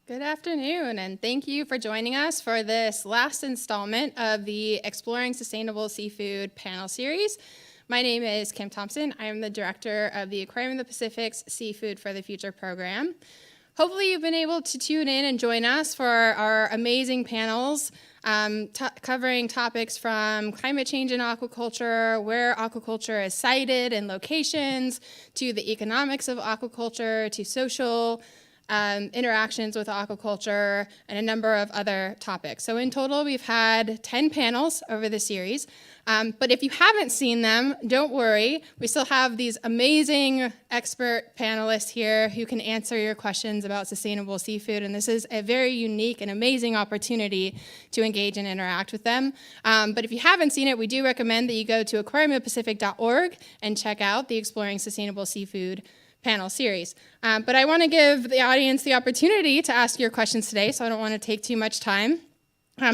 Good afternoon, and thank you for joining us for this last installment of the Exploring Sustainable Seafood panel series. My name is Kim Thompson. I am the director of the Aquarium of the Pacific's Seafood for the Future program. Hopefully you've been able to tune in and join us for our amazing panels covering topics from climate change in aquaculture, where aquaculture is sited and locations, to the economics of aquaculture, to social interactions with aquaculture, and a number of other topics. So in total, we've had 10 panels over the series. But if you haven't seen them, don't worry. We still have these amazing expert panelists here who can answer your questions about sustainable seafood. And this is a very unique and amazing opportunity to engage and interact with them. But if you haven't seen it, we do recommend that you go to aquariumofpacific.org and check out the Exploring Sustainable Seafood panel series. But I want to give the audience the opportunity to ask your questions today, so I don't want to take too much time.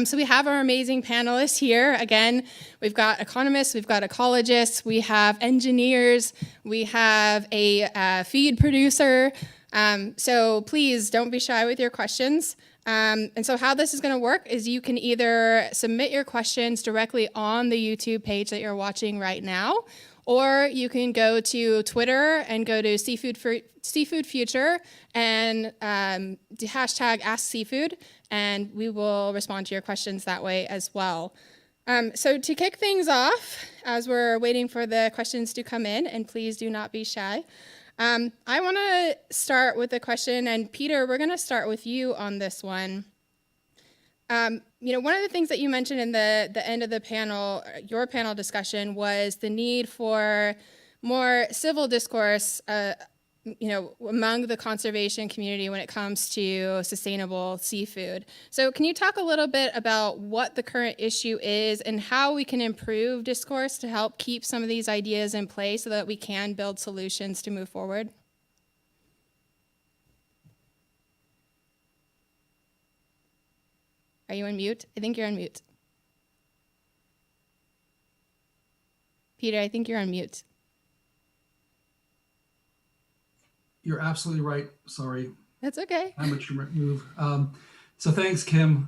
So we have our amazing panelists here. Again, we've got economists, we've got ecologists, we have engineers, we have a feed producer. So please don't be shy with your questions. And so how this is going to work is you can either submit your questions directly on the YouTube page that you're watching right now, or you can go to Twitter and go to Seafood Future and hashtag AskSeafood, and we will respond to your questions that way as well. So to kick things off, as we're waiting for the questions to come in, and please do not be shy, I want to start with a question, and Peter, we're going to start with you on this one. One of the things that you mentioned in the end of the panel, your panel discussion, was the need for more civil discourse, among the conservation community when it comes to sustainable seafood. So can you talk a little bit about what the current issue is and how we can improve discourse to help keep some of these ideas in place so that we can build solutions to move forward? Are you on mute? I think you're on mute. Peter, I think you're on mute. You're absolutely right. Sorry. That's okay. Amateur move. So thanks, Kim.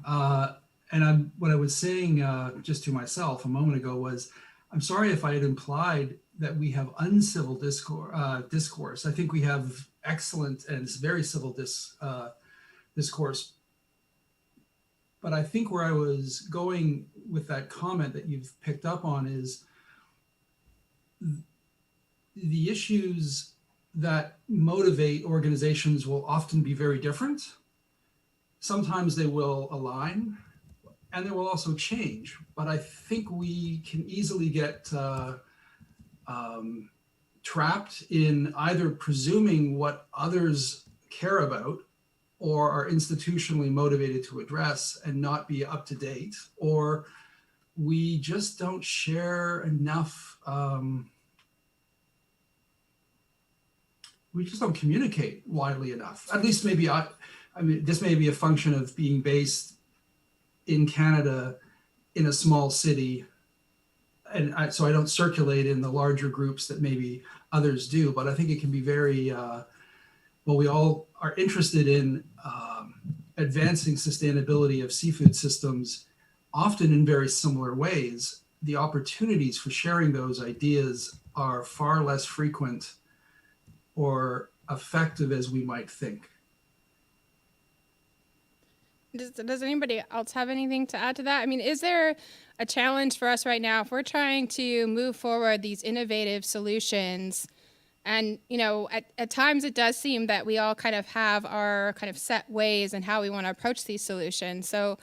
And what I was saying just to myself a moment ago was, I'm sorry if I had implied that we have uncivil discourse. I think we have excellent and it's very civil discourse. But I think where I was going with that comment that you've picked up on is the issues that motivate organizations will often be very different. Sometimes they will align and they will also change. But I think we can easily get trapped in either presuming what others care about or are institutionally motivated to address and not be up to date, or we just don't share enough, we just don't communicate widely enough. At least maybe, I mean, this may be a function of being based in Canada in a small city, and so I don't circulate in the larger groups that maybe others do, but I think it can be very, we all are interested in advancing sustainability of seafood systems, often in very similar ways. The opportunities for sharing those ideas are far less frequent or effective as we might think. Does anybody else have anything to add to that? I mean, is there a challenge for us right now if we're trying to move forward these innovative solutions? And, at times it does seem that we all kind of have our kind of set ways and how we want to approach these solutions. So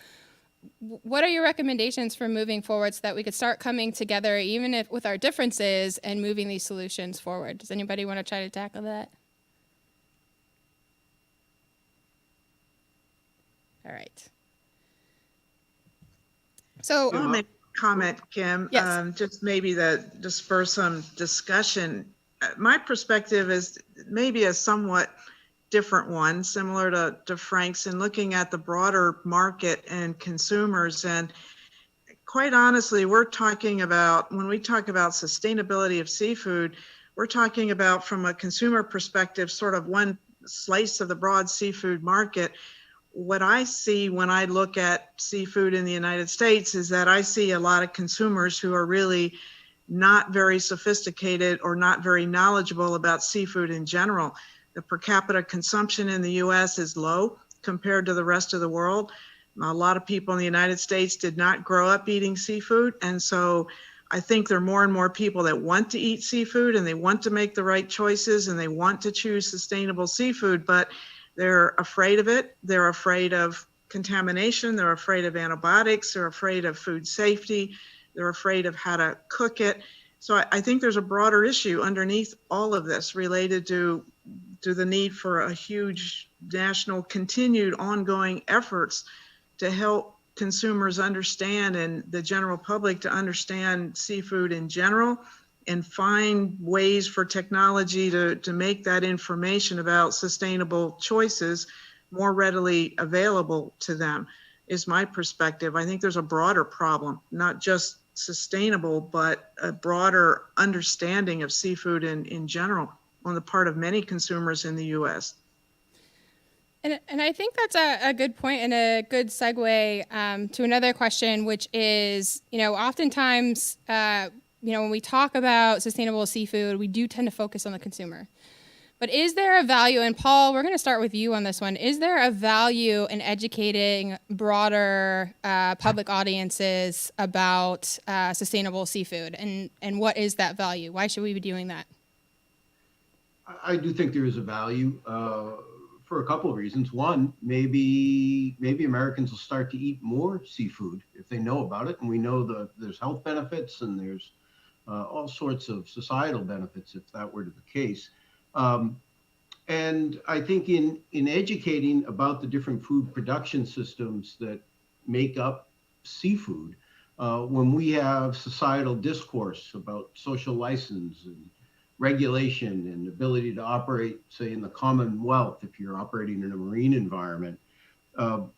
what are your recommendations for moving forward so that we could start coming together, even if with our differences, and moving these solutions forward? Does anybody want to try to tackle that? All right. So I'll make a comment, Kim. Yes. Just maybe to spur some discussion. My perspective is maybe a somewhat different one, similar to Frank's, in looking at the broader market and consumers. And quite honestly, we're talking about, when we talk about sustainability of seafood, we're talking about, from a consumer perspective, sort of one slice of the broad seafood market. what I see when I look at seafood in the United States is that I see a lot of consumers who are really not very sophisticated or not very knowledgeable about seafood in general. The per capita consumption in the US is low compared to the rest of the world. A lot of people in the United States did not grow up eating seafood. And so I think there are more and more people that want to eat seafood and they want to make the right choices and they want to choose sustainable seafood, but they're afraid of it. They're afraid of contamination. They're afraid of antibiotics. They're afraid of food safety. They're afraid of how to cook it. So I think there's a broader issue underneath all of this related to the need for a huge national continued ongoing efforts to help consumers understand and the general public to understand seafood in general and find ways for technology to make that information about sustainable choices more readily available to them, is my perspective. I think there's a broader problem, not just sustainable, but a broader understanding of seafood in general on the part of many consumers in the US. And I think that's a good point and a good segue to another question, which is, oftentimes, when we talk about sustainable seafood, we do tend to focus on the consumer. But is there a value, and Paul, we're going to start with you on this one, is there a value in educating broader public audiences about sustainable seafood? And what is that value? Why should we be doing that? I do think there is a value for a couple of reasons. One, maybe Americans will start to eat more seafood if they know about it, and we know there's health benefits and there's all sorts of societal benefits if that were the case. And I think in educating about the different food production systems that make up seafood, when we have societal discourse about social license and regulation and ability to operate, say, in the Commonwealth, if you're operating in a marine environment,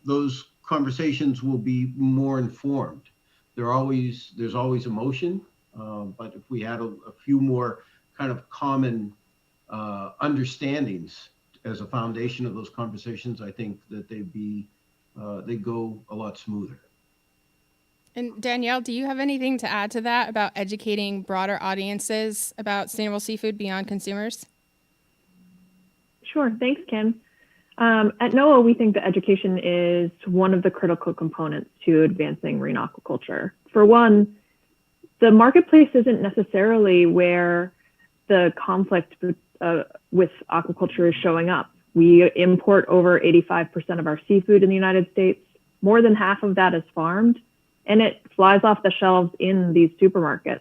those conversations will be more informed. There's always emotion, but if we had a few more kind of common understandings as a foundation of those conversations, I think that they go a lot smoother. And Danielle, do you have anything to add to that about educating broader audiences about sustainable seafood beyond consumers? Sure, thanks, Kim. At NOAA, we think that education is one of the critical components to advancing marine aquaculture. For one, the marketplace isn't necessarily where the conflict with aquaculture is showing up. We import over 85% of our seafood in the United States. More than half of that is farmed, and it flies off the shelves in these supermarkets.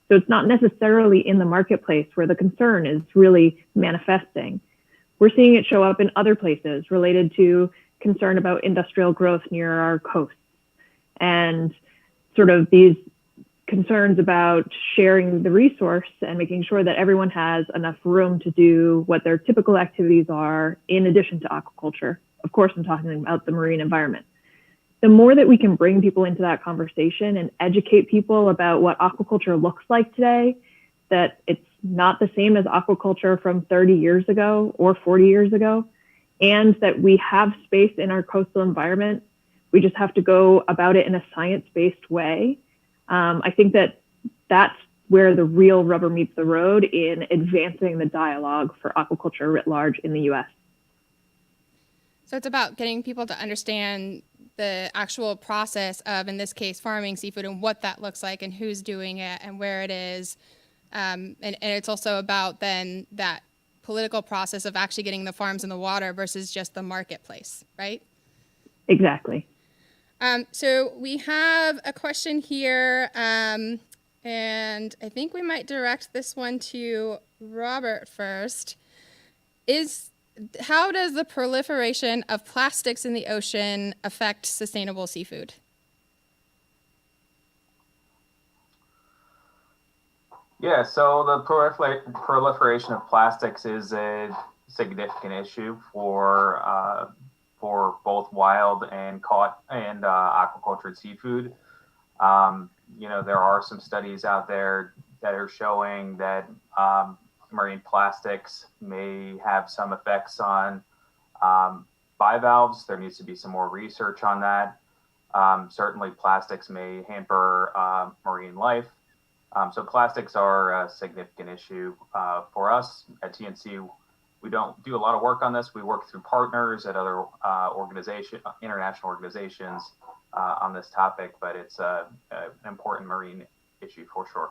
So it's not necessarily in the marketplace where the concern is really manifesting. We're seeing it show up in other places related to concern about industrial growth near our coasts and sort of these concerns about sharing the resource and making sure that everyone has enough room to do what their typical activities are in addition to aquaculture. Of course, I'm talking about the marine environment. The more that we can bring people into that conversation and educate people about what aquaculture looks like today, that it's not the same as aquaculture from 30 years ago or 40 years ago, and that we have space in our coastal environment. We just have to go about it in a science-based way. I think that that's where the real rubber meets the road in advancing the dialogue for aquaculture writ large in the US. So it's about getting people to understand the actual process of, in this case, farming seafood and what that looks like and who's doing it and where it is. And it's also about then that political process of actually getting the farms in the water versus just the marketplace, right? Exactly. So we have a question here, and I think we might direct this one to Robert first. How does the proliferation of plastics in the ocean affect sustainable seafood? Yeah, so the proliferation of plastics is a significant issue for both wild and caught and aquacultured seafood. There are some studies out there that are showing that marine plastics may have some effects on bivalves. There needs to be some more research on that. Certainly plastics may hamper marine life. So plastics are a significant issue for us at TNC. We don't do a lot of work on this. We work through partners at other international organizations on this topic, but it's an important marine issue for sure.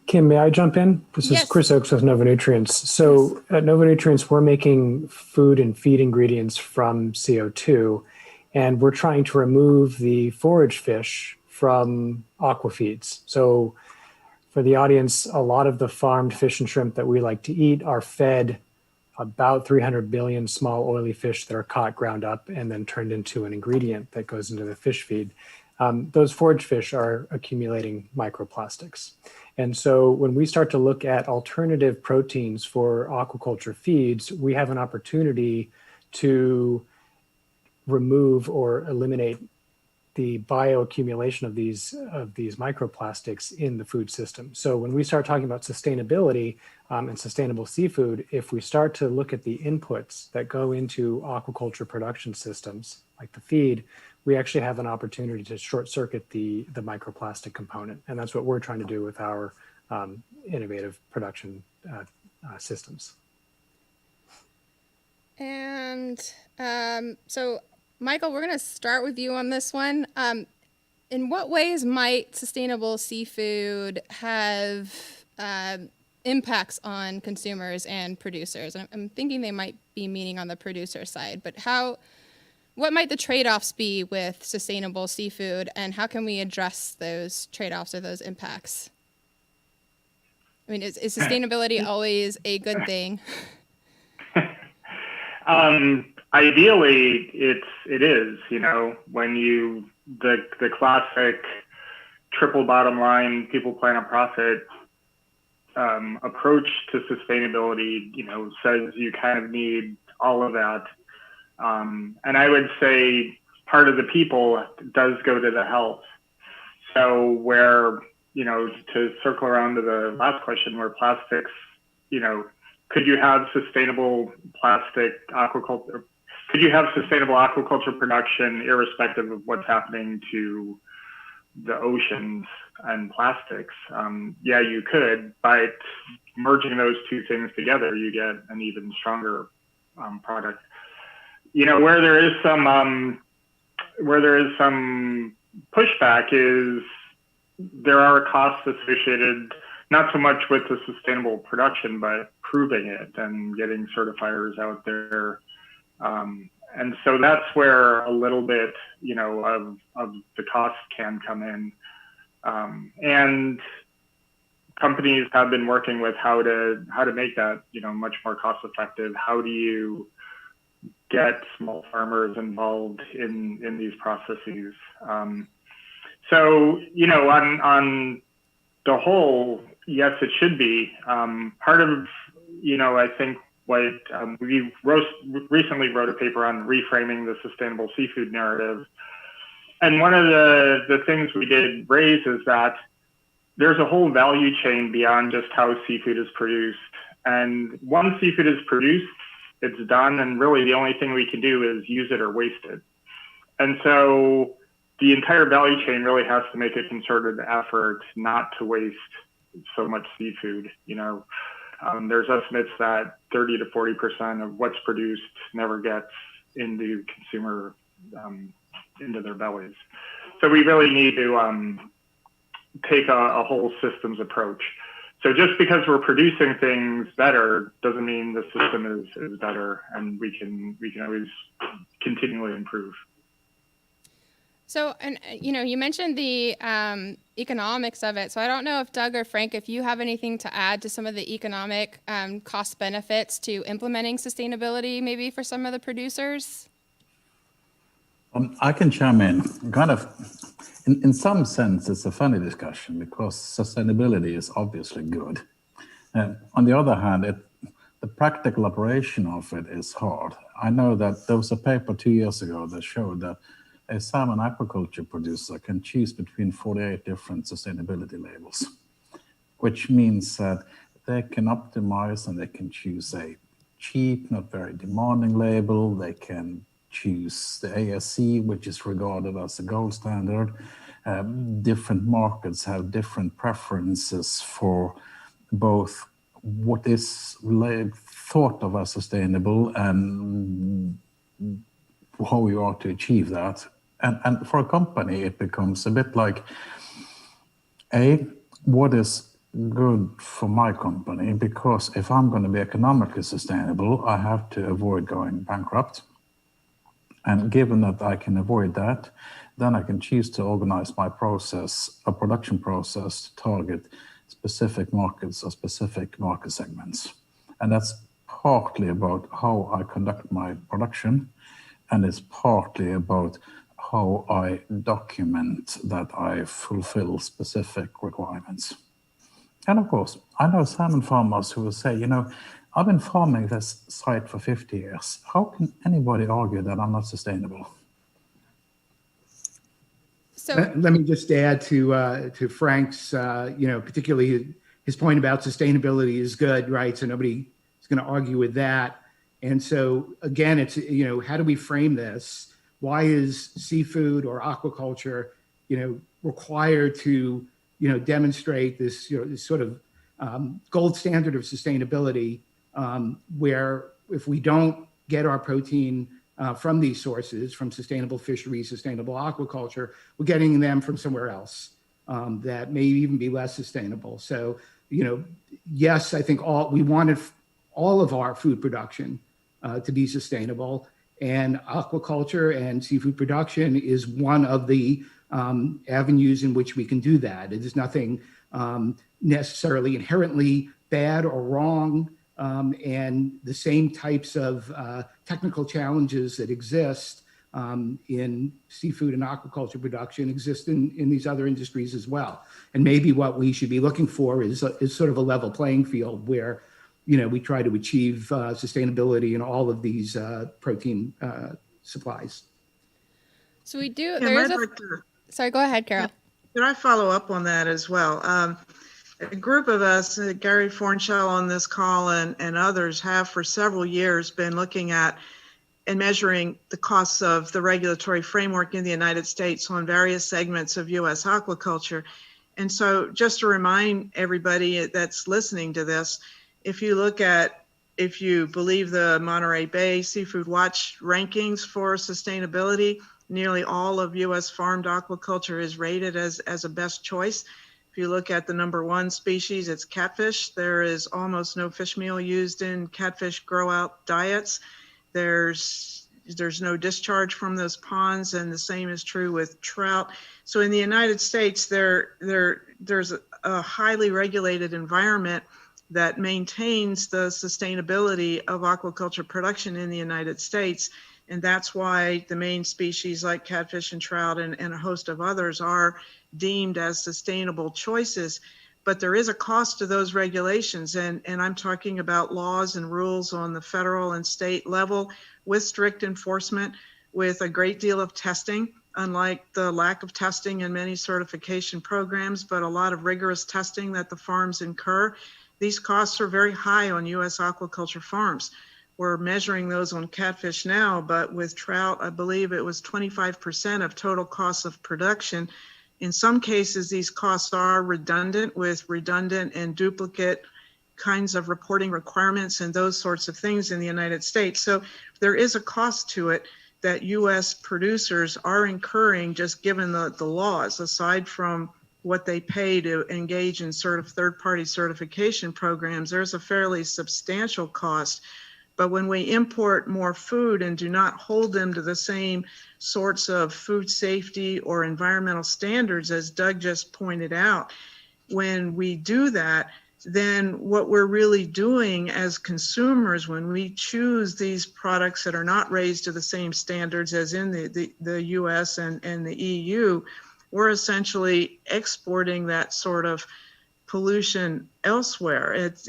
Kim, may I jump in? This Yes. is Chris Oakes with Nova Nutrients. So at Nova Nutrients, we're making food and feed ingredients from CO2, and we're trying to remove the forage fish from aqua feeds. So for the audience, a lot of the farmed fish and shrimp that we like to eat are fed about 300 billion small oily fish that are caught, ground up, and then turned into an ingredient that goes into the fish feed. Those forage fish are accumulating microplastics. And so when we start to look at alternative proteins for aquaculture feeds, we have an opportunity to remove or eliminate the bioaccumulation of these microplastics in the food system. So when we start talking about sustainability and sustainable seafood, if we start to look at the inputs that go into aquaculture production systems, like the feed, we actually have an opportunity to short circuit the microplastic component. And that's what we're trying to do with our innovative production systems. And so, Michael, we're going to start with you on this one. In what ways might sustainable seafood have impacts on consumers and producers? And I'm thinking they might be meaning on the producer side, but what might the trade-offs be with sustainable seafood, and how can we address those trade-offs or those impacts? I mean, is sustainability always a good thing? Ideally, it is. You know, when the classic triple bottom line, people plan a profit approach to sustainability, you know, says you kind of need all of that. And I would say part of the people does go to the health. So where, you know, to circle around to the last question, where plastics, you know, could you have sustainable plastic aquaculture? Could you have sustainable aquaculture production irrespective of what's happening to the oceans and plastics? Yeah, you could. By merging those two things together, you get an even stronger product. You know, where there is some pushback is there are costs associated, not so much with the sustainable production, but proving it and getting certifiers out there. And so that's where a little bit, you know, of the cost can come in. And companies have been working with how to make that, you know, much more cost effective. How do you get small farmers involved in these processes? So, you know, on the whole, yes, it should be. Part of, you know, I think what we recently wrote a paper on reframing the sustainable seafood narrative. And one of the things we did raise is that there's a whole value chain beyond just how seafood is produced. And once seafood is produced, it's done, and really the only thing we can do is use it or waste it. And so the entire value chain really has to make a concerted effort not to waste so much seafood. You know, there's estimates that 30 to 40% of what's produced never gets into consumer, into their bellies. So we really need to take a whole systems approach. So just because we're producing things better doesn't mean the system is better, and we can always continually improve. So, and you know, you mentioned the economics of it. So I don't know if Doug or Frank, if you have anything to add to some of the economic cost benefits to implementing sustainability, maybe for some of the producers. I can chime in. Kind of, in some sense, it's a funny discussion because sustainability is obviously good. On the other hand, the practical operation of it is hard. I know that there was a paper 2 years ago that showed that a salmon aquaculture producer can choose between 48 different sustainability labels, which means that they can optimize and they can choose a cheap, not very demanding label. They can choose the ASC, which is regarded as the gold standard. Different markets have different preferences for both what is thought of as sustainable and how you are to achieve that. And for a company, it becomes a bit like, what is good for my company? Because if I'm going to be economically sustainable, I have to avoid going bankrupt. And given that I can avoid that, then I can choose to organize my process, a production process, to target specific markets or specific market segments. And that's partly about how I conduct my production, and it's partly about how I document that I fulfill specific requirements. And of course, I know salmon farmers who will say, you know, I've been farming this site for 50 years. How can anybody argue that I'm not sustainable? So Let me just add to Frank's, particularly his point about sustainability is good, right? So nobody is going to argue with that. And so again, it's, how do we frame this? Why is seafood or aquaculture, required to, demonstrate this, this sort of gold standard of sustainability, where if we don't get our protein from these sources, from sustainable fisheries, sustainable aquaculture, we're getting them from somewhere else that may even be less sustainable. So, yes, I think we wanted all of our food production to be sustainable, and aquaculture and seafood production is one of the avenues in which we can do that. It is nothing necessarily inherently bad or wrong, and the same types of technical challenges that exist in seafood and aquaculture production exist in these other industries as well. And maybe what we should be looking for is sort of a level playing field where, we try to achieve sustainability in all of these protein supplies. So we do, Yeah, sorry, go ahead, Carol. Could I follow up on that as well? A group of us, Gary Fornshell on this call and others have for several years been looking at and measuring the costs of the regulatory framework in the United States on various segments of U.S. aquaculture. And so just to remind everybody that's listening to this, if you believe the Monterey Bay Seafood Watch rankings for sustainability, nearly all of U.S. farmed aquaculture is rated as a best choice. If you look at the #1 species, it's catfish. There is almost no fish meal used in catfish grow-out diets. There's no discharge from those ponds, and the same is true with trout. So in the United States, there's a highly regulated environment that maintains the sustainability of aquaculture production in the United States. And that's why the main species like catfish and trout and a host of others are deemed as sustainable choices. But there is a cost to those regulations. And I'm talking about laws and rules on the federal and state level with strict enforcement, with a great deal of testing, unlike the lack of testing in many certification programs, but a lot of rigorous testing that the farms incur. These costs are very high on U.S. aquaculture farms. We're measuring those on catfish now, but with trout, I believe it was 25% of total costs of production. In some cases, these costs are redundant with redundant and duplicate kinds of reporting requirements and those sorts of things in the United States. So there is a cost to it that U.S. producers are incurring just given the laws, aside from what they pay to engage in third-party certification programs. There's a fairly substantial cost. But when we import more food and do not hold them to the same sorts of food safety or environmental standards, as Doug just pointed out, when we do that, then what we're really doing as consumers when we choose these products that are not raised to the same standards as in the US and the EU, we're essentially exporting that sort of pollution elsewhere. It's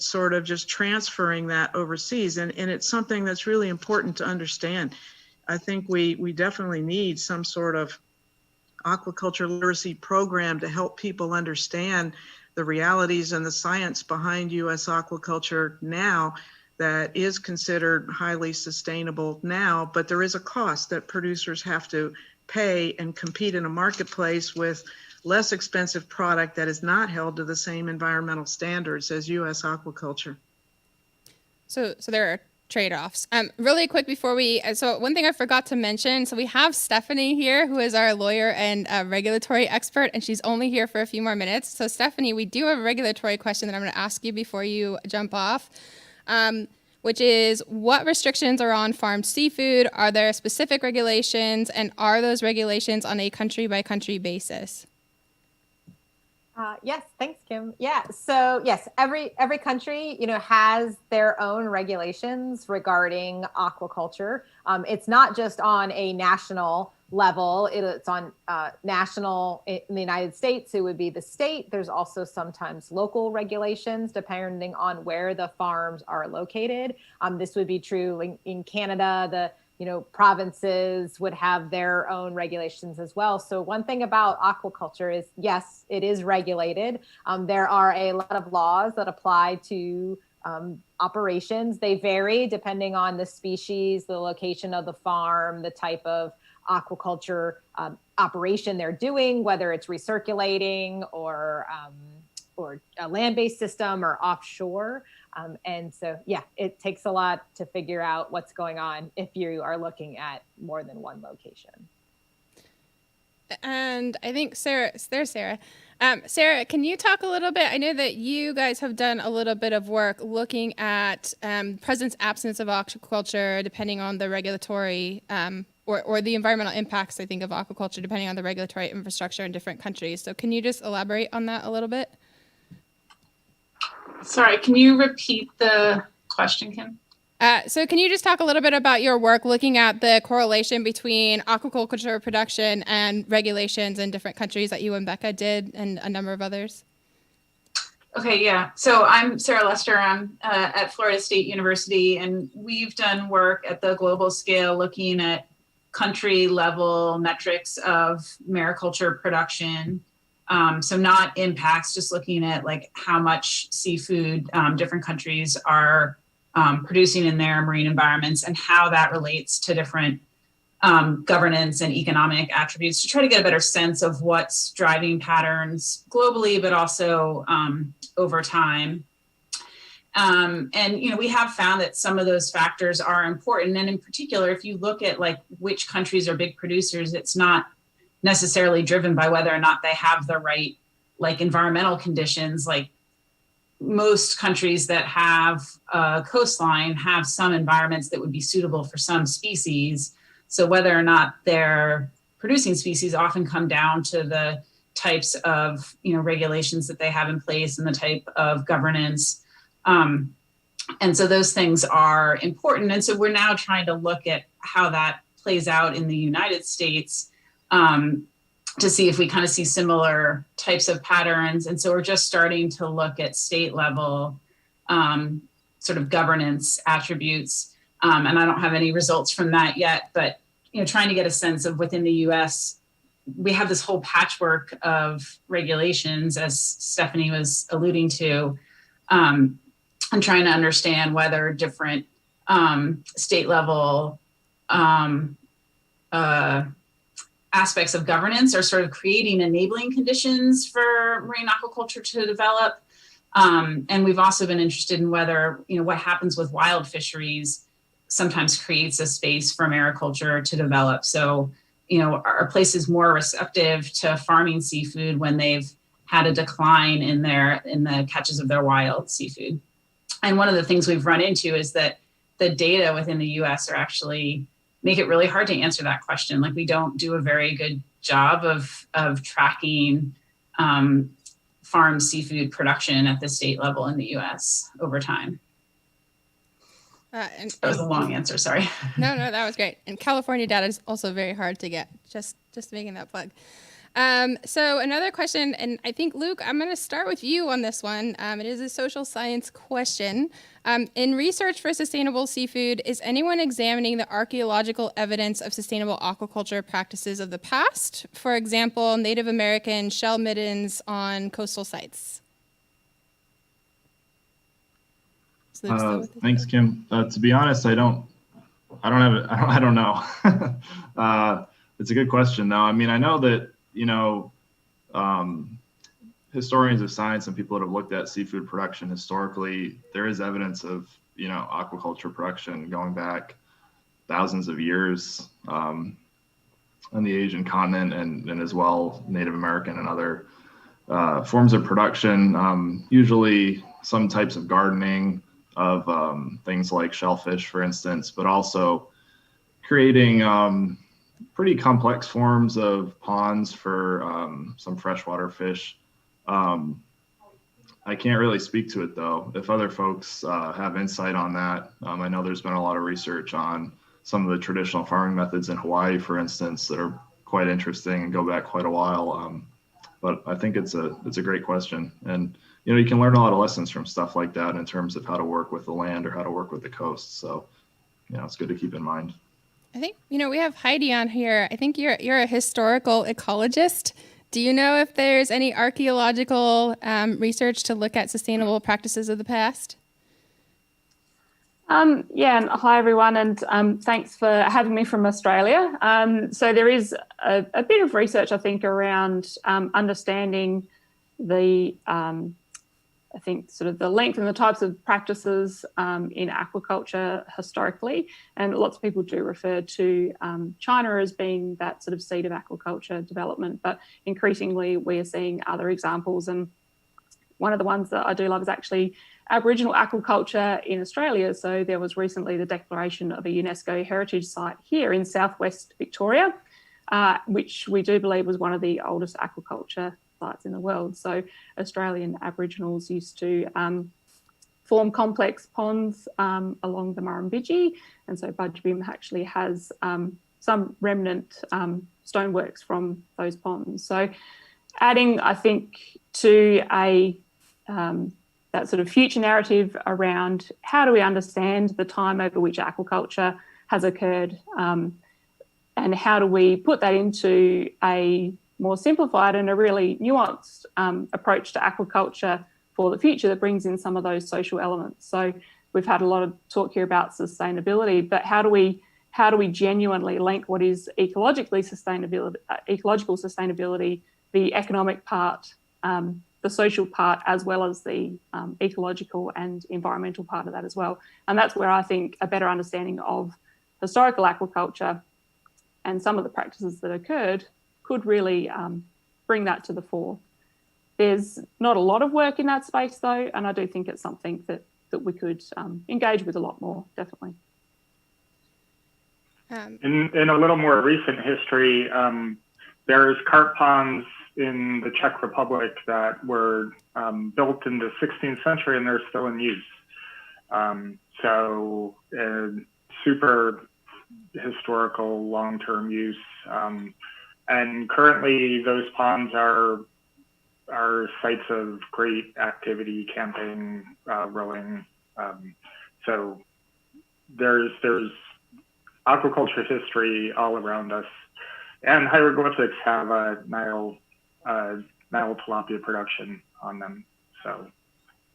sort of just transferring that overseas. And it's something that's really important to understand. I think we definitely need some sort of aquaculture literacy program to help people understand the realities and the science behind U.S. aquaculture now that is considered highly sustainable now, but there is a cost that producers have to pay and compete in a marketplace with less expensive product that is not held to the same environmental standards as U.S. aquaculture. So there are trade-offs. Really quick before so one thing I forgot to mention, so we have Stephanie here, who is our lawyer and regulatory expert, and she's only here for a few more minutes. So Stephanie, we do have a regulatory question that I'm going to ask you before you jump off, which is, what restrictions are on farmed seafood? Are there specific regulations, and are those regulations on a country-by-country basis? Yes, thanks, Kim. Yeah, so yes, every country, has their own regulations regarding aquaculture. It's not just on a national level. It's on national in the United States. It would be the state. There's also sometimes local regulations depending on where the farms are located. This would be true in Canada. The provinces would have their own regulations as well. So one thing about aquaculture is, yes, it is regulated. There are a lot of laws that apply to operations. They vary depending on the species, the location of the farm, the type of aquaculture operation they're doing, whether it's recirculating or a land-based system or offshore. And so, yeah, it takes a lot to figure out what's going on if you are looking at more than one location. And I think Sarah, Sarah, can you talk a little bit? I know that you guys have done a little bit of work looking at presence, absence of aquaculture, depending on the regulatory or the environmental impacts, I think, of aquaculture, depending on the regulatory infrastructure in different countries. So can you just elaborate on that a little bit? Sorry, can you repeat the question, Kim? So can you just talk a little bit about your work looking at the correlation between aquaculture production and regulations in different countries that you and Becca did, and a number of others? Okay, yeah. So I'm Sarah Lester. I'm at Florida State University, and we've done work at the global scale looking at country level metrics of mariculture production. So not impacts, just looking at like how much seafood different countries are producing in their marine environments and how that relates to different governance and economic attributes, to try to get a better sense of what's driving patterns globally, but also over time. And, we have found that some of those factors are important. And in particular, if you look at like which countries are big producers, it's not necessarily driven by whether or not they have the right like environmental conditions. Like most countries that have a coastline have some environments that would be suitable for some species. So whether or not they're producing species often come down to the types of regulations that they have in place and the type of governance. And so those things are important. And so we're now trying to look at how that plays out in the United States, to see if we kind of see similar types of patterns. And so we're just starting to look at state level sort of governance attributes. And I don't have any results from that yet, but trying to get a sense of within the US, we have this whole patchwork of regulations, as Stephanie was alluding to, and trying to understand whether different state level aspects of governance are sort of creating enabling conditions for marine aquaculture to develop. And we've also been interested in whether, what happens with wild fisheries sometimes creates a space for mariculture to develop. So, are places more receptive to farming seafood when they've had a decline in the catches of their wild seafood? And one of the things we've run into is that the data within the US are actually make it really hard to answer that question. Like we don't do a very good job of tracking farm seafood production at the state level in the US over time. That was a long answer, sorry. No, that was great. And California data is also very hard to get, just making that plug. So another question, and I think, Luke, I'm going to start with you on this one. It is a social science question. In research for sustainable seafood, is anyone examining the archaeological evidence of sustainable aquaculture practices of the past? For example, Native American shell middens on coastal sites. So Luke's still with us. Thanks, Kim. To be honest, I don't know. It's a good question, though. I mean, I know that, historians of science and people that have looked at seafood production historically, there is evidence of, aquaculture production going back thousands of years on the Asian continent and as well Native American and other forms of production, usually some types of gardening of things like shellfish, for instance, but also creating pretty complex forms of ponds for some freshwater fish. I can't really speak to it though. If other folks have insight on that, I know there's been a lot of research on some of the traditional farming methods in Hawaii, for instance, that are quite interesting and go back quite a while. But I think it's a great question, and you can learn a lot of lessons from stuff like that in terms of how to work with the land or how to work with the coast. So, it's good to keep in mind. I think we have Heidi on here. I think you're a historical ecologist. Do you know if there's any archaeological research to look at sustainable practices of the past? Yeah, and hi everyone, and thanks for having me from Australia. So there is a bit of research, I think, around understanding the, I think, sort of the length and the types of practices in aquaculture historically, and lots of people do refer to China as being that sort of seed of aquaculture development, but increasingly we are seeing other examples, and one of the ones that I do love is actually Aboriginal aquaculture in Australia. So there was recently the declaration of a UNESCO heritage site here in southwest Victoria, which we do believe was one of the oldest aquaculture sites in the world. So Australian Aboriginals used to form complex ponds along the Murrumbidgee, and so Budgebim actually has some remnant stoneworks from those ponds. So adding, I think, to that sort of future narrative around how do we understand the time over which aquaculture has occurred, and how do we put that into a more simplified and a really nuanced approach to aquaculture for the future that brings in some of those social elements. So we've had a lot of talk here about sustainability, but how do we genuinely link what is ecological sustainability, the economic part, the social part, as well as the ecological and environmental part of that as well. And that's where I think a better understanding of historical aquaculture and some of the practices that occurred could really bring that to the fore. There's not a lot of work in that space though, and I do think it's something that we could engage with a lot more, definitely. In a little more recent history, there's carp ponds in the Czech Republic that were built in the 16th century and they're still in use. So super historical long-term use. And currently those ponds are sites of great activity, camping, rowing. So there's aquaculture history all around us. And hieroglyphics have a Nile tilapia production on them. So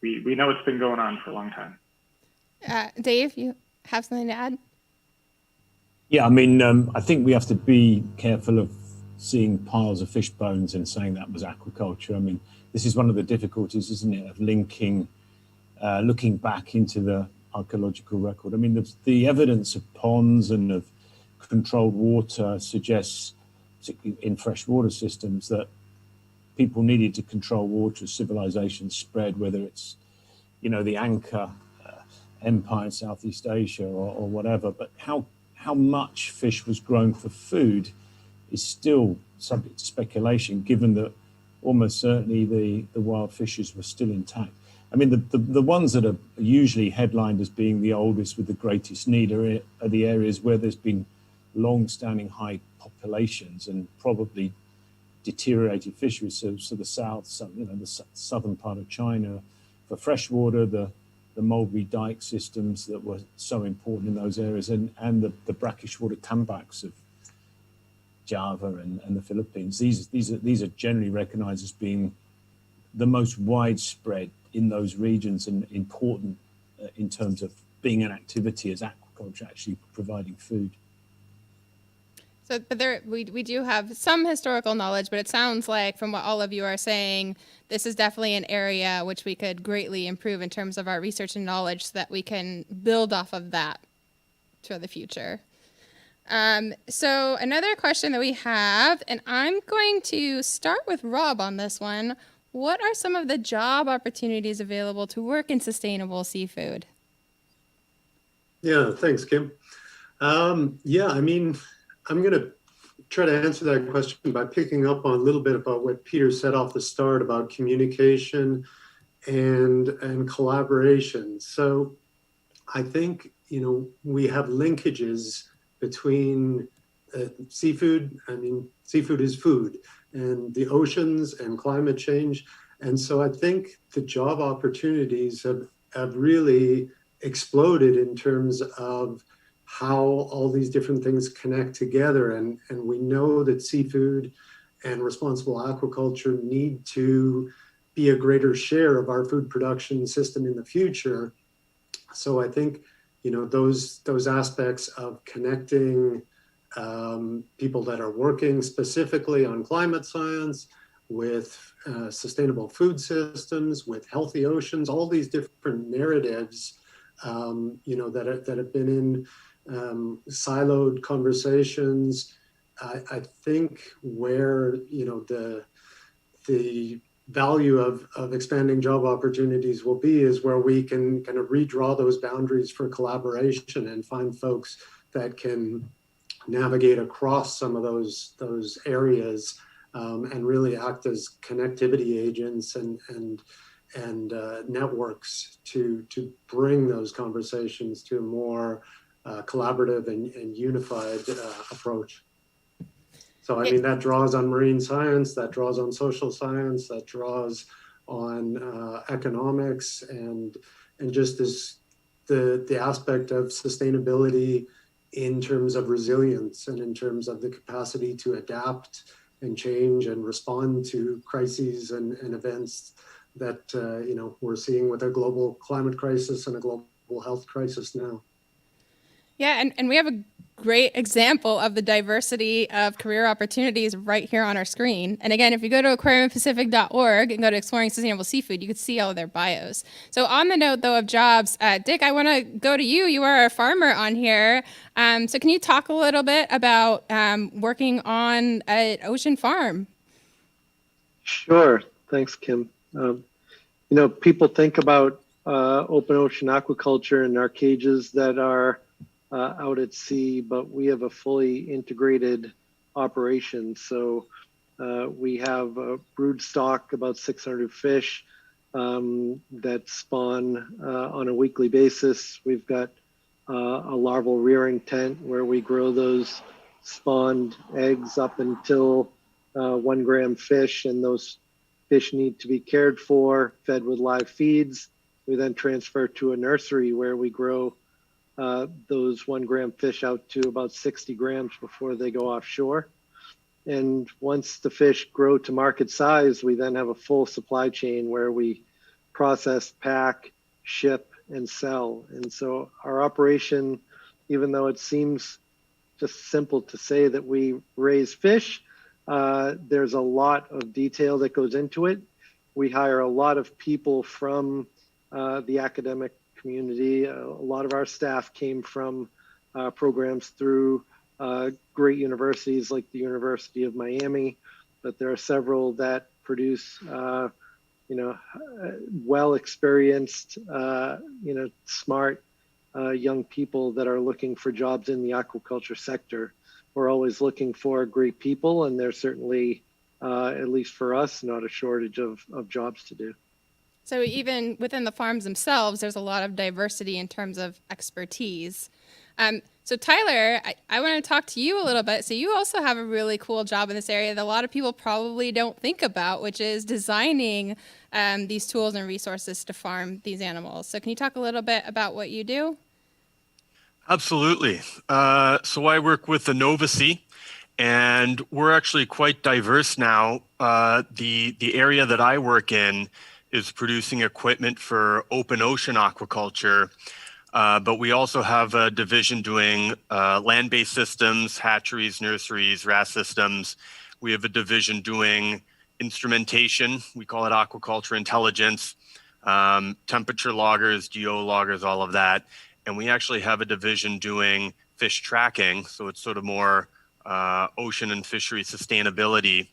we know it's been going on for a long time. Dave, you have something to add? Yeah, I mean, I think we have to be careful of seeing piles of fish bones and saying that was aquaculture. I mean, this is one of the difficulties, isn't it, of linking, looking back into the archaeological record. I mean, the evidence of ponds and of controlled water suggests, particularly in freshwater systems, that people needed to control water as civilization spread, whether it's, the Anchor Empire in Southeast Asia or whatever. But how much fish was grown for food is still subject to speculation, given that almost certainly the wild fishes were still intact. I mean, the ones that are usually headlined as being the oldest with the greatest need are the areas where there's been long-standing high populations and probably deteriorated fisheries. So the the southern part of China for freshwater, the mulberry dike systems that were so important in those areas, and the brackish water tambaks of Java and the Philippines. These are generally recognized as being the most widespread in those regions and important in terms of being an activity as aquaculture actually providing food. So, but we do have some historical knowledge, but it sounds like from what all of you are saying, this is definitely an area which we could greatly improve in terms of our research and knowledge so that we can build off of that for the future. So another question that we have, and I'm going to start with Rob on this one. What are some of the job opportunities available to work in sustainable seafood? Yeah, thanks, Kim. Yeah, I mean, I'm going to try to answer that question by picking up on a little bit about what Peter said off the start about communication and collaboration. So I think, you know, we have linkages between seafood. I mean, seafood is food, and the oceans and climate change. And so I think the job opportunities have really exploded in terms of how all these different things connect together. And we know that seafood and responsible aquaculture need to be a greater share of our food production system in the future. So I think, you know, those aspects of connecting people that are working specifically on climate science with sustainable food systems, with healthy oceans, all these different narratives, you know, that have been in siloed conversations. I think where, you know, the value of expanding job opportunities will be is where we can kind of redraw those boundaries for collaboration and find folks that can navigate across some of those areas and really act as connectivity agents and networks to bring those conversations to a more collaborative and unified approach. So, I mean, that draws on marine science, that draws on social science, that draws on economics, and just this, the aspect of sustainability in terms of resilience and in terms of the capacity to adapt and change and respond to crises and events that, you know, we're seeing with a global climate crisis and a global health crisis now. Yeah, and we have a great example of the diversity of career opportunities right here on our screen. And again, if you go to aquariumpacific.org and go to Exploring Sustainable Seafood, you can see all of their bios. So on the note, though, of jobs, Dick, I want to go to you. You are a farmer on here. So can you talk a little bit about working on an ocean farm? Sure. Thanks, Kim. You know, people think about open ocean aquaculture and our cages that are out at sea, but we have a fully integrated operation. So we have a brood stock, about 600 fish that spawn on a weekly basis. We've got a larval rearing tent where we grow those spawned eggs up until 1 gram fish, and those fish need to be cared for, fed with live feeds. We then transfer to a nursery where we grow those 1 gram fish out to about 60 grams before they go offshore. And once the fish grow to market size, we then have a full supply chain where we process, pack, ship, and sell. And so our operation, even though it seems just simple to say that we raise fish, there's a lot of detail that goes into it. We hire a lot of people from the academic community. A lot of our staff came from programs through great universities like the University of Miami, but there are several that produce, you know, well experienced, you know, smart young people that are looking for jobs in the aquaculture sector. We're always looking for great people, and there's certainly, at least for us, not a shortage of jobs to do. So even within the farms themselves, there's a lot of diversity in terms of expertise. So Tyler, I want to talk to you a little bit. So you also have a really cool job in this area that a lot of people probably don't think about, which is designing these tools and resources to farm these animals. So can you talk a little bit about what you do? Absolutely. So I work with the Novasc, and we're actually quite diverse now. The area that I work in is producing equipment for open ocean aquaculture. But we also have a division doing land-based systems, hatcheries, nurseries, RAS systems. We have a division doing instrumentation. We call it aquaculture intelligence, temperature loggers, geo loggers, all of that. And we actually have a division doing fish tracking. So it's sort of more ocean and fishery sustainability.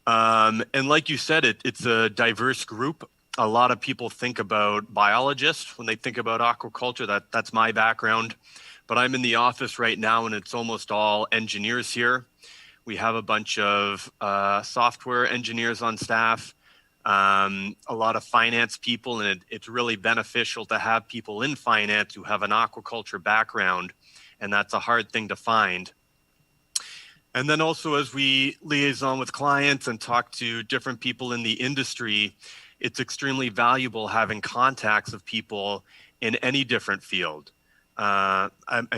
And like you said, it's a diverse group. A lot of people think about biologists when they think about aquaculture. That's my background. But I'm in the office right now and it's almost all engineers here. We have a bunch of software engineers on staff, a lot of finance people, and it's really beneficial to have people in finance who have an aquaculture background, and that's a hard thing to find. And then also as we liaison with clients and talk to different people in the industry, it's extremely valuable having contacts of people in any different field. I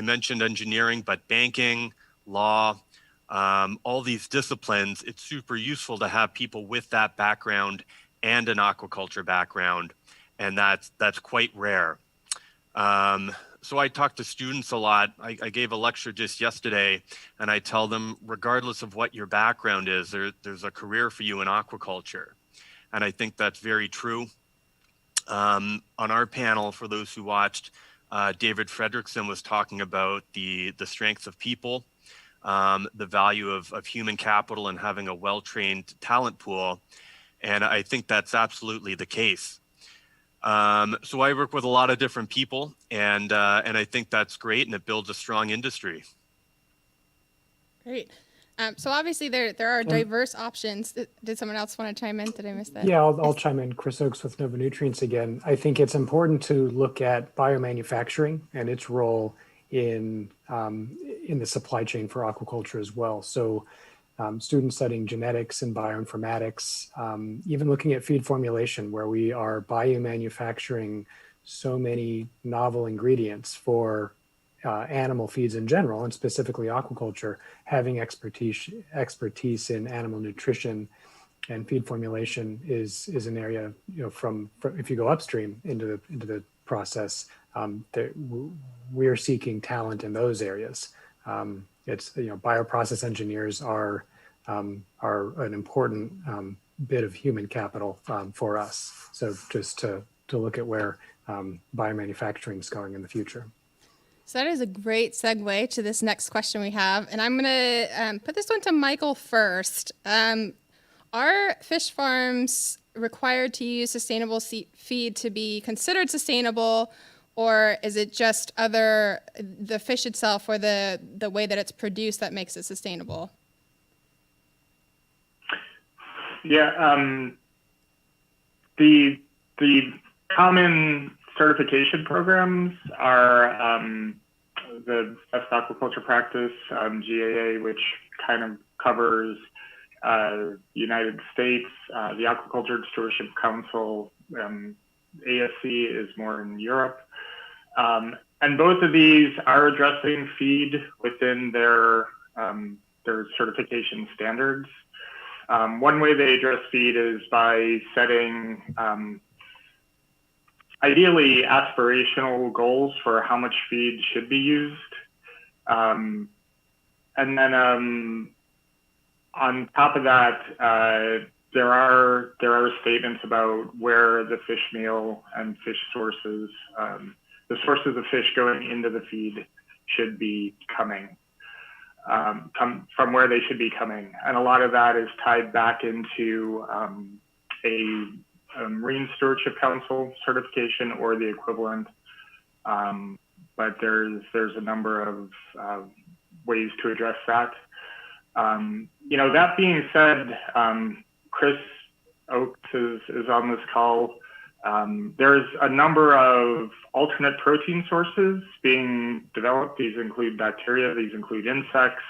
mentioned engineering, but banking, law, all these disciplines, it's super useful to have people with that background and an aquaculture background, and that's quite rare. So I talk to students a lot. I gave a lecture just yesterday, and I tell them, regardless of what your background is, there's a career for you in aquaculture. And I think that's very true. On our panel, for those who watched, David Fredrickson was talking about the strengths of people, the value of human capital and having a well-trained talent pool. And I think that's absolutely the case. So I work with a lot of different people, and I think that's great, and it builds a strong industry. Great. So obviously there are diverse options. Did someone else want to chime in? Did I miss that? Yeah, I'll chime in. Chris Oakes with Nova Nutrients again. I think it's important to look at biomanufacturing and its role in the supply chain for aquaculture as well. So students studying genetics and bioinformatics, even looking at feed formulation, where we are biomanufacturing so many novel ingredients for animal feeds in general, and specifically aquaculture, having expertise in animal nutrition and feed formulation is an area, from if you go upstream into the process, we're seeking talent in those areas. It's bioprocess engineers are an important bit of human capital for us. So just to look at where biomanufacturing is going in the future. So that is a great segue to this next question we have. And I'm going to put this one to Michael first. Are fish farms required to use sustainable feed to be considered sustainable, or is it just the fish itself or the way that it's produced that makes it sustainable? Yeah, the common certification programs are the Best Aquaculture Practice, GAA, which kind of covers United States, the Aquaculture Stewardship Council, ASC is more in Europe. And both of these are addressing feed within their certification standards. One way they address feed is by setting ideally aspirational goals for how much feed should be used. And then on top of that, there are statements about where the fish meal and fish sources, the sources of fish going into the feed should be coming, from where they should be coming. And a lot of that is tied back into a Marine Stewardship Council certification or the equivalent. But there's a number of ways to address that. That being said, Chris Oakes is on this call. There's a number of alternate protein sources being developed. These include bacteria, these include insects.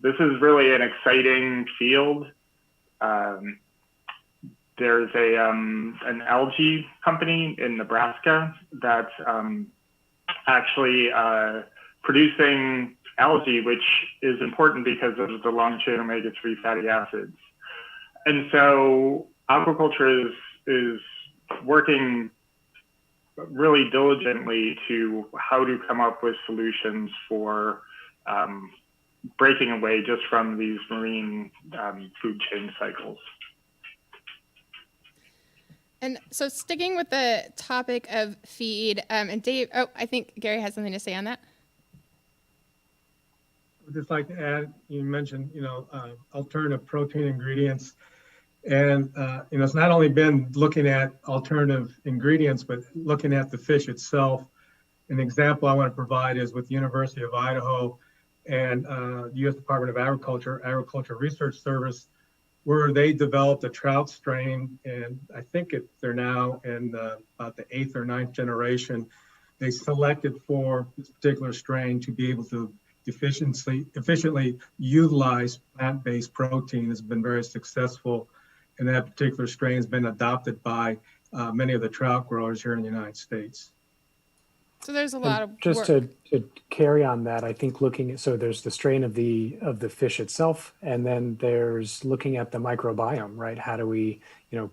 This is really an exciting field. There's an algae company in Nebraska that's actually producing algae, which is important because of the long chain omega-3 fatty acids. And so aquaculture is working really diligently to how to come up with solutions for breaking away just from these marine food chain cycles. And so sticking with the topic of feed, and Dave, I think Gary has something to say on that. I would just like to add, you mentioned, alternative protein ingredients. And, it's not only been looking at alternative ingredients, but looking at the fish itself. An example I want to provide is with the University of Idaho and the U.S. Department of Agriculture Research Service, where they developed a trout strain, and I think they're now in about the 8th or 9th generation. They selected for this particular strain to be able to efficiently utilize plant-based protein. Has been very successful, and that particular strain has been adopted by many of the trout growers here in the United States. So there's a lot of just work. to carry on that, I think so there's the strain of the fish itself, and then there's looking at the microbiome, right? How do we,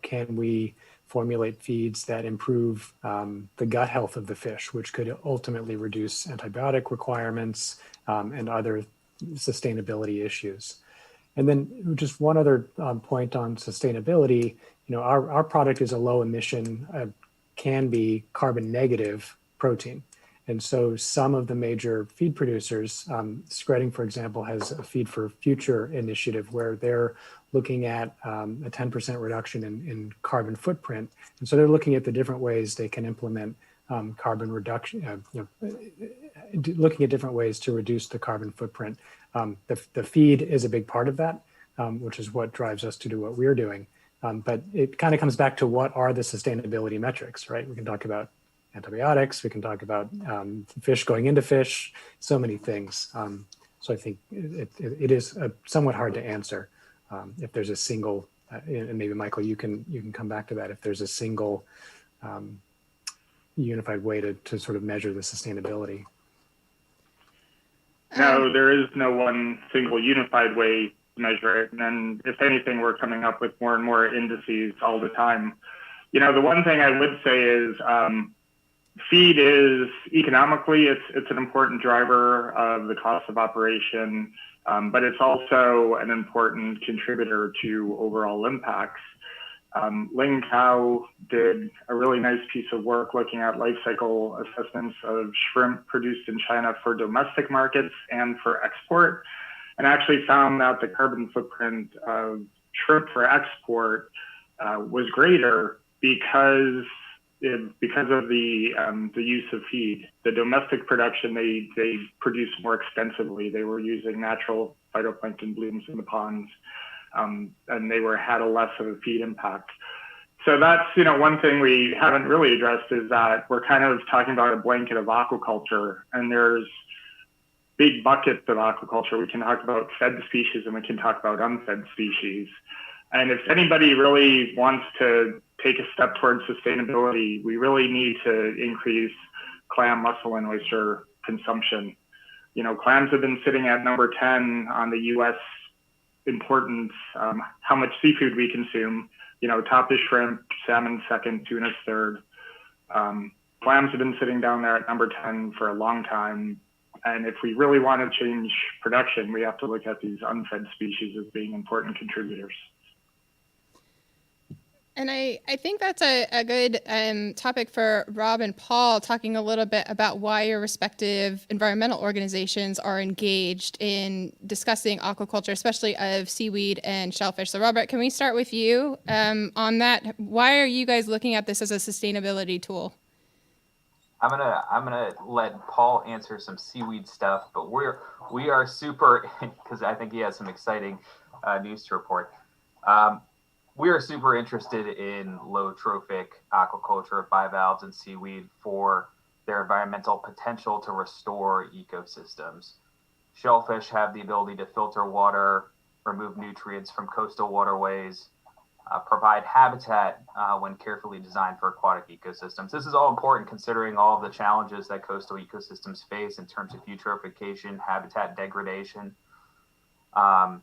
can we formulate feeds that improve the gut health of the fish, which could ultimately reduce antibiotic requirements and other sustainability issues. And then just one other point on sustainability, our product is a low emission, can be carbon negative protein. And so some of the major feed producers, Spreading, for example, has a Feed for Future initiative where they're looking at a 10% reduction in carbon footprint. And so they're looking at the different ways they can implement carbon reduction, looking at different ways to reduce the carbon footprint. The feed is a big part of that, which is what drives us to do what we're doing. But it kind of comes back to what are the sustainability metrics, right? We can talk about antibiotics, we can talk about fish going into fish, so many things. So I think it is somewhat hard to answer if there's a single, and maybe Michael, you can come back to that, if there's a single unified way to sort of measure the sustainability. No, there is no one single unified way to measure it. And if anything, we're coming up with more and more indices all the time. The one thing I would say is feed is economically, it's an important driver of the cost of operation, but it's also an important contributor to overall impacts. Ling Cao did a really nice piece of work looking at life cycle assessments of shrimp produced in China for domestic markets and for export, and actually found that the carbon footprint of shrimp for export was greater because of the use of feed. The domestic production, they produced more extensively. They were using natural phytoplankton blooms in the ponds. And they had a less of a feed impact. So that's, one thing we haven't really addressed is that we're kind of talking about a blanket of aquaculture, and there's big buckets of aquaculture. We can talk about fed species and we can talk about unfed species. And if anybody really wants to take a step towards sustainability, we really need to increase clam, mussel, and oyster consumption. Clams have been sitting at number 10 on the U.S. importance, how much seafood we consume. Top is shrimp, salmon second, tuna's third. Clams have been sitting down there at number 10 for a long time. And if we really want to change production, we have to look at these unfed species as being important contributors. And I think that's a good topic for Rob and Paul, talking a little bit about why your respective environmental organizations are engaged in discussing aquaculture, especially of seaweed and shellfish. So Robert, can we start with you on that? Why are you guys looking at this as a sustainability tool? I'm gonna let Paul answer some seaweed stuff, but we are super, because I think he has some exciting news to report. We are super interested in low trophic aquaculture of bivalves and seaweed for their environmental potential to restore ecosystems. Shellfish have the ability to filter water, remove nutrients from coastal waterways, provide habitat when carefully designed for aquatic ecosystems. This is all important considering all of the challenges that coastal ecosystems face in terms of eutrophication, habitat degradation, and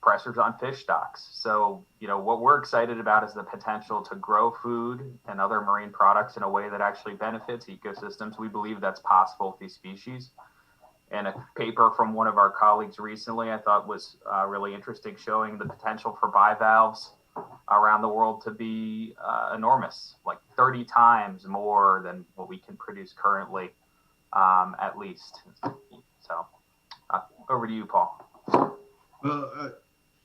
pressures on fish stocks. So, what we're excited about is the potential to grow food and other marine products in a way that actually benefits ecosystems. We believe that's possible with these species. And a paper from one of our colleagues recently I thought was really interesting, showing the potential for bivalves around the world to be enormous, like 30 times more than what we can produce currently, at least. So over to you, Paul. Well,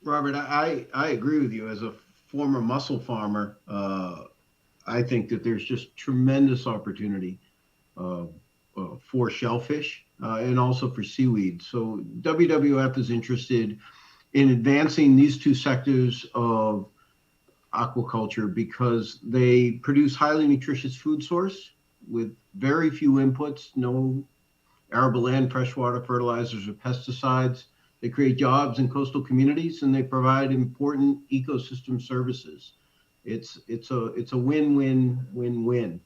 Robert, I agree with you. As a former mussel farmer, I think that there's just tremendous opportunity for shellfish and also for seaweed. So WWF is interested in advancing these two sectors of aquaculture because they produce highly nutritious food source with very few inputs, no arable land, freshwater fertilizers or pesticides. They create jobs in coastal communities and they provide important ecosystem services. It's a win-win-win-win.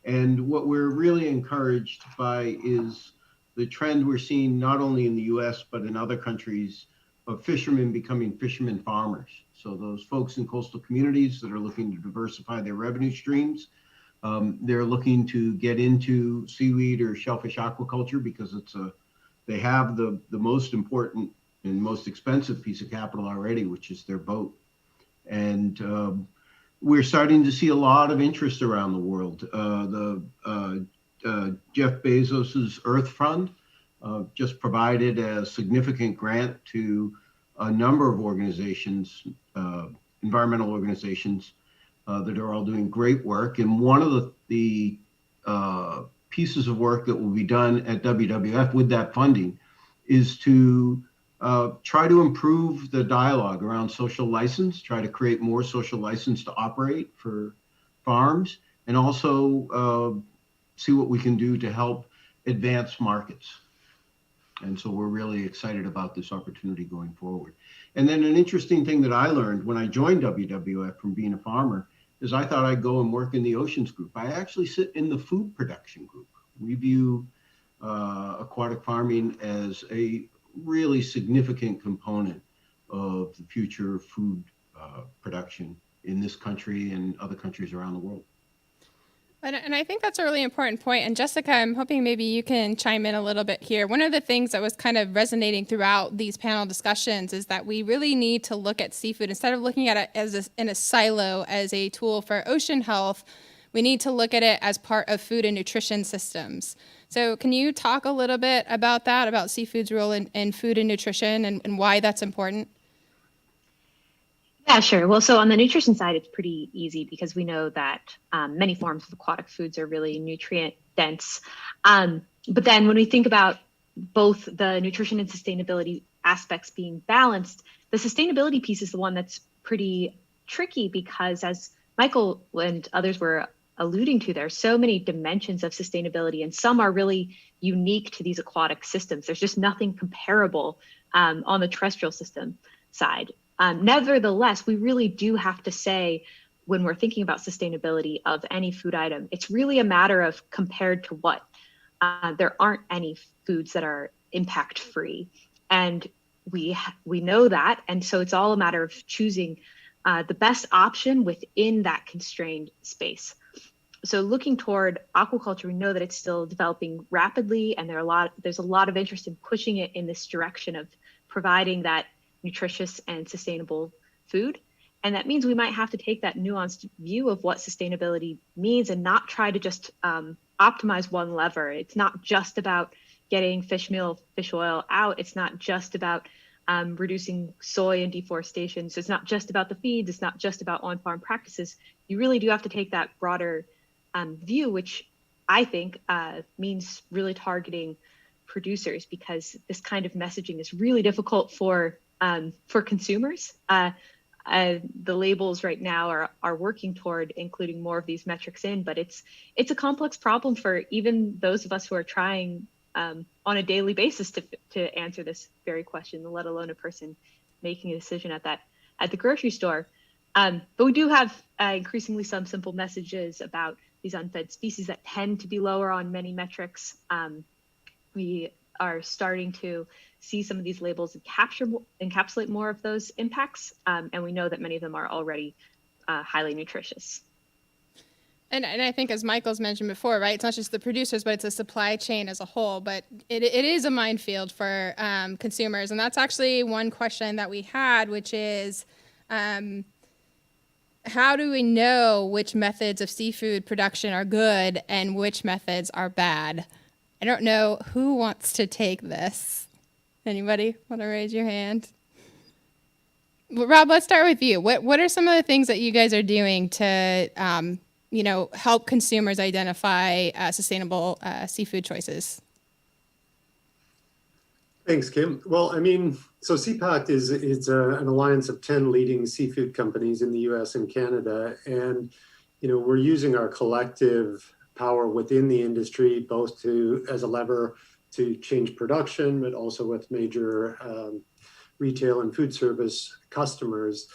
And what we're really encouraged by is the trend we're seeing not only in the US, but in other countries of fishermen becoming fishermen farmers. So those folks in coastal communities that are looking to diversify their revenue streams, they're looking to get into seaweed or shellfish aquaculture because they have the most important and most expensive piece of capital already, which is their boat. And we're starting to see a lot of interest around the world. Jeff Bezos's Earth Fund just provided a significant grant to a number of organizations, environmental organizations that are all doing great work. And one of the pieces of work that will be done at WWF with that funding is to try to improve the dialogue around social license, try to create more social license to operate for farms, and also see what we can do to help advance markets. And so we're really excited about this opportunity going forward. And then an interesting thing that I learned when I joined WWF from being a farmer is I thought I'd go and work in the oceans group. I actually sit in the food production group. We view aquatic farming as a really significant component of the future of food production in this country and other countries around the world. And I think that's a really important point. And Jessica, I'm hoping maybe you can chime in a little bit here. One of the things that was kind of resonating throughout these panel discussions is that we really need to look at seafood instead of looking at it as in a silo as a tool for ocean health. We need to look at it as part of food and nutrition systems. So can you talk a little bit about that, about seafood's role in food and nutrition and why that's important? Yeah, sure. Well, so on the nutrition side, it's pretty easy because we know that many forms of aquatic foods are really nutrient dense. But then when we think about both the nutrition and sustainability aspects being balanced, the sustainability piece is the one that's pretty tricky because, as Michael and others were alluding to, there are so many dimensions of sustainability and some are really unique to these aquatic systems. There's just nothing comparable on the terrestrial system side. Nevertheless, we really do have to say, when we're thinking about sustainability of any food item, it's really a matter of compared to what. There aren't any foods that are impact free, and we know that, and so it's all a matter of choosing the best option within that constrained space. So looking toward aquaculture, we know that it's still developing rapidly, and there's a lot of interest in pushing it in this direction of providing that nutritious and sustainable food. And that means we might have to take that nuanced view of what sustainability means and not try to just optimize one lever. It's not just about getting fish meal, fish oil out. It's not just about reducing soy and deforestation. So it's not just about the feeds. It's not just about on-farm practices. You really do have to take that broader view, which I think means really targeting producers, because this kind of messaging is really difficult for consumers. The labels right now are working toward including more of these metrics in, but it's a complex problem for even those of us who are trying on a daily basis to answer this very question, let alone a person making a decision at the grocery store. But we do have increasingly some simple messages about these unfed species that tend to be lower on many metrics. We are starting to see some of these labels encapsulate more of those impacts. And we know that many of them are already highly nutritious. And I think, as Michael's mentioned before, right, it's not just the producers, but it's a supply chain as a whole. But it is a minefield for consumers. And that's actually one question that we had, which is, how do we know which methods of seafood production are good and which methods are bad? I don't know who wants to take this. Anybody want to raise your hand? Well, Rob, let's start with you. What are some of the things that you guys are doing to help consumers identify sustainable seafood choices? Thanks, Kim. Well, I mean, so CPAC is an alliance of 10 leading seafood companies in the US and Canada. And, we're using our collective power within the industry, both as a lever to change production, but also with major retail and food service customers.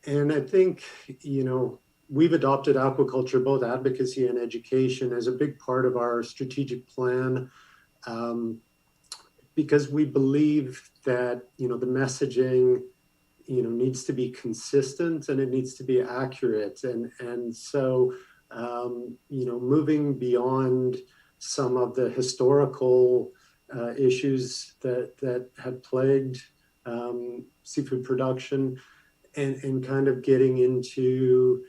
And I think, we've adopted aquaculture, both advocacy and education, as a big part of our strategic plan, because we believe that, the messaging, needs to be consistent and it needs to be accurate. And so, moving beyond some of the historical issues that have plagued seafood production and kind of getting into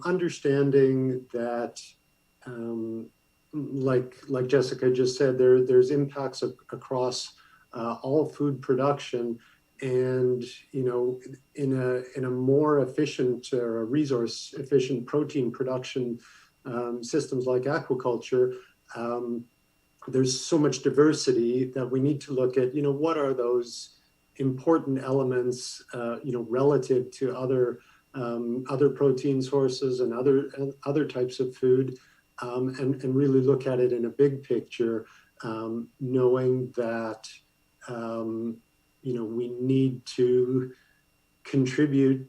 understanding that, like Jessica just said, there's impacts across all food production, and in a more efficient or a resource efficient protein production systems like aquaculture, there's so much diversity that we need to look at what are those important elements relative to other protein sources and other types of food, and really look at it in a big picture, knowing that we need to contribute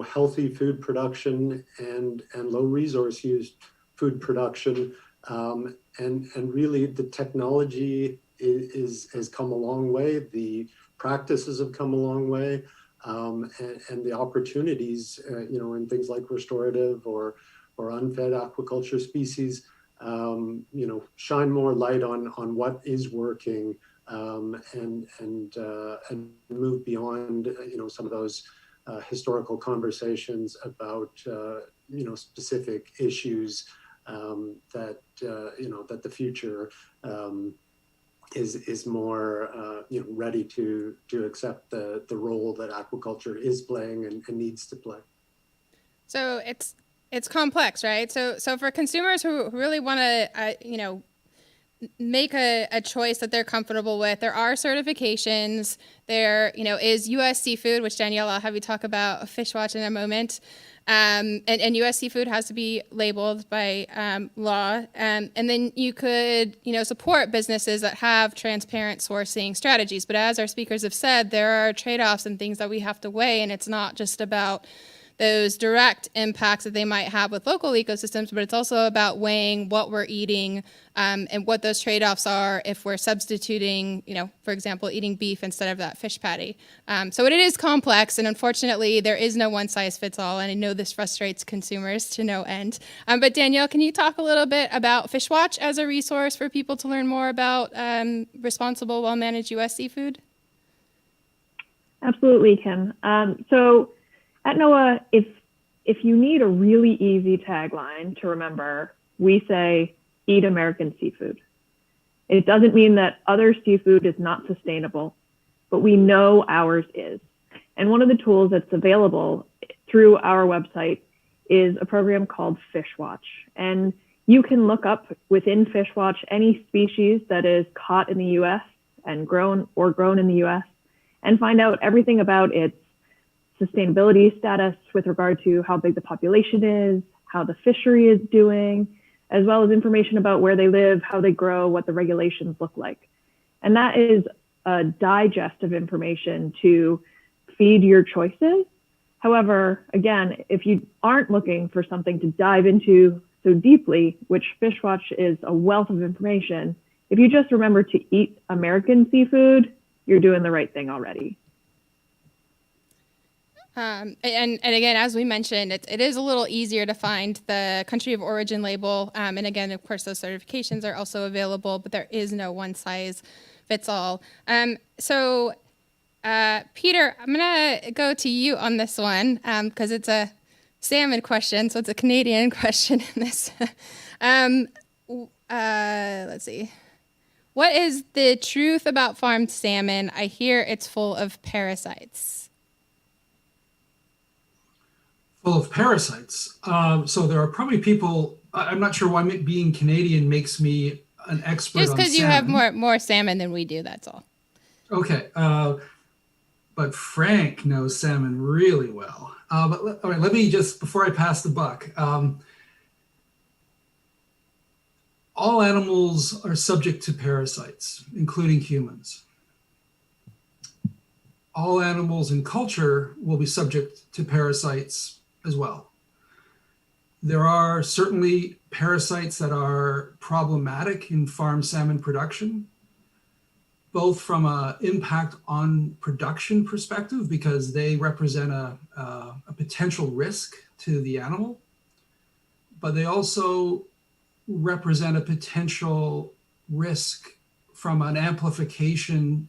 healthy food production and low resource use food production, and really the technology has come a long way, the practices have come a long way, and the opportunities in things like restorative or unfed aquaculture species shine more light on what is working, and move beyond some of those historical conversations about specific issues that the future is more ready to accept the role that aquaculture is playing and needs to play. So it's complex, right? So for consumers who really want to make a choice that they're comfortable with, there are certifications. There is U.S. seafood, which Danielle, I'll have you talk about Fishwatch in a moment. And U.S. seafood has to be labeled by law. And then you could, support businesses that have transparent sourcing strategies. But as our speakers have said, there are trade-offs and things that we have to weigh. And it's not just about those direct impacts that they might have with local ecosystems, but it's also about weighing what we're eating, and what those trade-offs are if we're substituting, for example, eating beef instead of that fish patty. So it is complex, and unfortunately, there is no one-size-fits-all, and I know this frustrates consumers to no end. But Danielle, can you talk a little bit about Fishwatch as a resource for people to learn more about responsible, well-managed U.S. seafood? Absolutely, Kim. So at NOAA, if you need a really easy tagline to remember, we say, eat American seafood. It doesn't mean that other seafood is not sustainable, but we know ours is. And one of the tools that's available through our website is a program called Fishwatch. And you can look up within Fishwatch any species that is caught in the US and grown in the US, and find out everything about its sustainability status with regard to how big the population is, how the fishery is doing, as well as information about where they live, how they grow, what the regulations look like. And that is a digest of information to feed your choices. However, again, if you aren't looking for something to dive into so deeply, which Fishwatch is a wealth of information, if you just remember to eat American seafood, you're doing the right thing already. And again, as we mentioned, it is a little easier to find the country of origin label. And again, of course, those certifications are also available, but there is no one size fits all. So Peter, I'm going to go to you on this one because it's a salmon question. So it's a Canadian question in this. Let's see. What is the truth about farmed salmon? I hear it's full of parasites. Full of parasites. So there are probably people, I'm not sure why being Canadian makes me an expert on salmon. Just because you have more salmon than we do, that's all. Okay. But Frank knows salmon really well. All right, let me just, before I pass the buck, all animals are subject to parasites, including humans. All animals in culture will be subject to parasites as well. There are certainly parasites that are problematic in farm salmon production, both from an impact on production perspective, because they represent a potential risk to the animal, but they also represent a potential risk from an amplification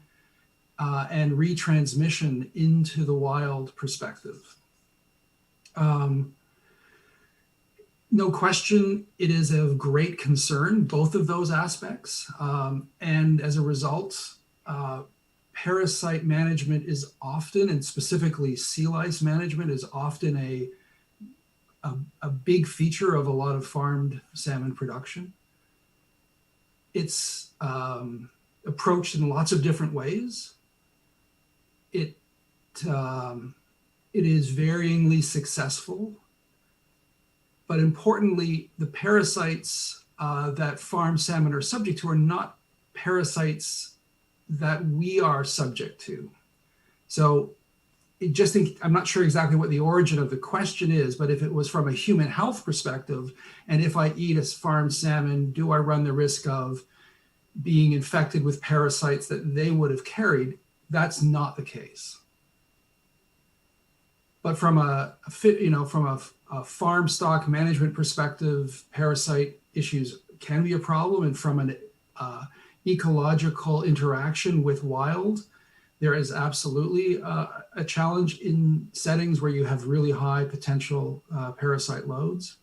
and retransmission into the wild perspective. No question, it is of great concern, both of those aspects. And as a result, parasite management is often, and specifically sea lice management is often a big feature of a lot of farmed salmon production. It's approached in lots of different ways. It is varyingly successful, but importantly, the parasites that farm salmon are subject to are not parasites that we are subject to. So I'm not sure exactly what the origin of the question is, but if it was from a human health perspective, and if I eat a farmed salmon, do I run the risk of being infected with parasites that they would have carried? That's not the case. But from a farm stock management perspective, parasite issues can be a problem. And from an ecological interaction with wild, there is absolutely a challenge in settings where you have really high potential parasite loads.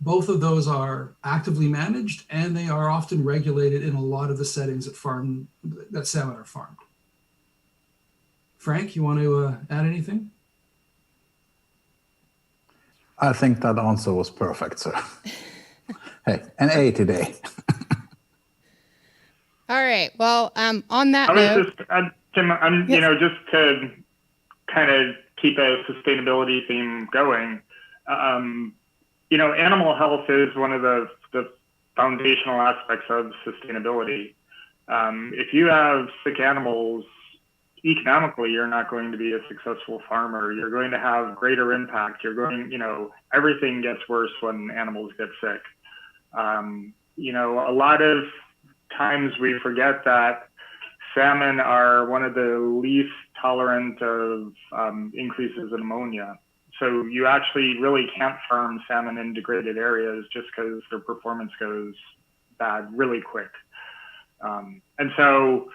Both of those are actively managed, and they are often regulated in a lot of the settings that salmon are farmed. Frank, you want to add anything? I think that answer was perfect, sir. Hey, an A today. All right. Well, on that note, Tim, just to kind of keep a sustainability theme going, animal health is one of the foundational aspects of sustainability. If you have sick animals, economically, you're not going to be a successful farmer. You're going to have greater impact. Everything gets worse when animals get sick. A lot of times we forget that salmon are one of the least tolerant of increases in ammonia. So you actually really can't farm salmon in degraded areas just because their performance goes bad really quick. And so,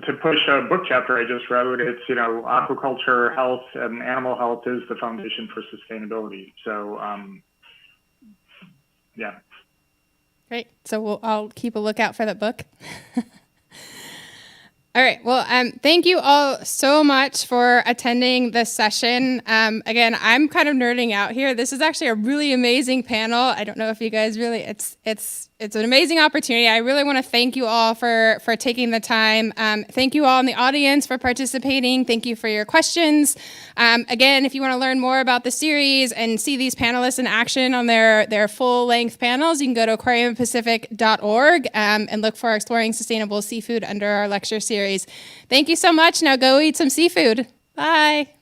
to push a book chapter I just wrote, it's, aquaculture health and animal health is the foundation for sustainability. So, yeah. Great. So I'll keep a lookout for that book. All right. Well, thank you all so much for attending this session. Again, I'm kind of nerding out here. This is actually a really amazing panel. I don't know if you guys really, it's an amazing opportunity. I really want to thank you all for taking the time. Thank you all in the audience for participating. Thank you for your questions. Again, if you want to learn more about the series and see these panelists in action on their full-length panels, you can go to aquariumpacific.org and look for Exploring Sustainable Seafood under our lecture series. Thank you so much. Now go eat some seafood. Bye.